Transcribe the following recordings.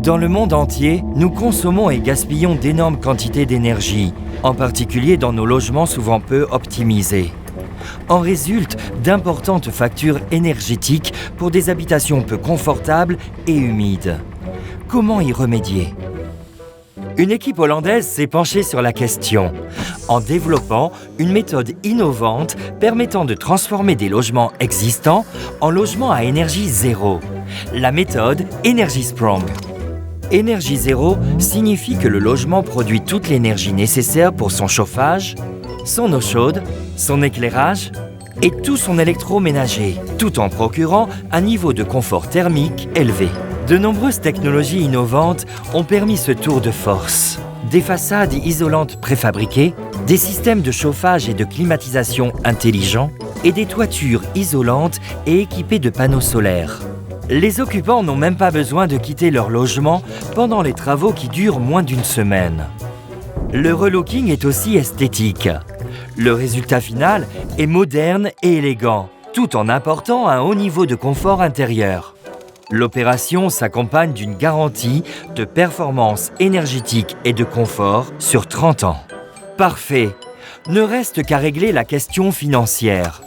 Dans le monde entier, nous consommons et gaspillons d'énormes quantités d'énergie, en particulier dans nos logements souvent peu optimisés. En résultent d'importantes factures énergétiques pour des habitations peu confortables et humides. Comment y remédier ? Une équipe hollandaise s'est penchée sur la question en développant une méthode innovante permettant de transformer des logements existants en logements à énergie zéro. La méthode EnergySprong. Énergie zéro signifie que le logement produit toute l'énergie nécessaire pour son chauffage, son eau chaude, son éclairage et tout son électroménager, tout en procurant un niveau de confort thermique élevé. De nombreuses technologies innovantes ont permis ce tour de force. Des façades isolantes préfabriquées, des systèmes de chauffage et de climatisation intelligents et des toitures isolantes et équipées de panneaux solaires. Les occupants n'ont même pas besoin de quitter leur logement pendant les travaux qui durent moins d'une semaine. Le relooking est aussi esthétique. Le résultat final est moderne et élégant, tout en apportant un haut niveau de confort intérieur. L'opération s'accompagne d'une garantie de performance énergétique et de confort sur 30 ans. Parfait! Ne reste qu'à régler la question financière.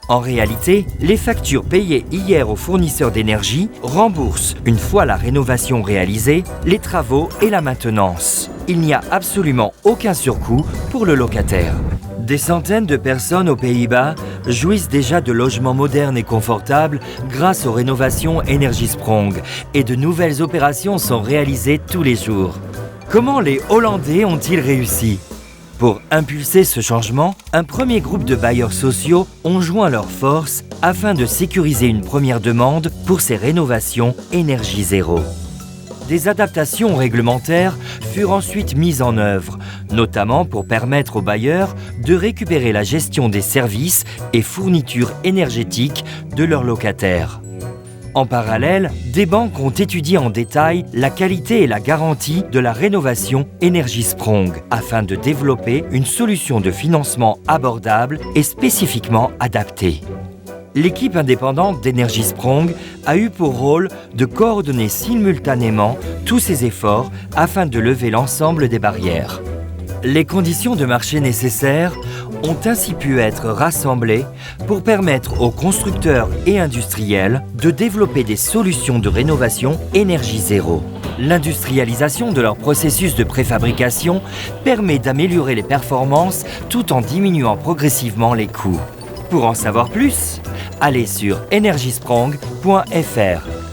En réalité, les factures payées hier aux fournisseurs d'énergie remboursent, une fois la rénovation réalisée, les travaux et la maintenance. Il n'y a absolument aucun surcoût pour le locataire. Des centaines de personnes aux Pays-Bas jouissent déjà de logements modernes et confortables grâce aux rénovations EnergySprong et de nouvelles opérations sont réalisées tous les jours. Comment les Hollandais ont-ils réussi ? Pour impulser ce changement, un premier groupe de bailleurs sociaux ont joint leurs forces afin de sécuriser une première demande pour ces rénovations énergie zéro. Des adaptations réglementaires furent ensuite mises en œuvre, notamment pour permettre aux bailleurs de récupérer la gestion des services et fournitures énergétiques de leurs locataires. En parallèle, des banques ont étudié en détail la qualité et la garantie de la rénovation EnergySprong afin de développer une solution de financement abordable et spécifiquement adaptée. L'équipe indépendante d'EnergySprong a eu pour rôle de coordonner simultanément tous ces efforts afin de lever l'ensemble des barrières. Les conditions de marché nécessaires ont ainsi pu être rassemblées pour permettre aux constructeurs et industriels de développer des solutions de rénovation énergie zéro. L'industrialisation de leur processus de préfabrication permet d'améliorer les performances tout en diminuant progressivement les coûts. Pour en savoir plus, allez sur energysprong.fr.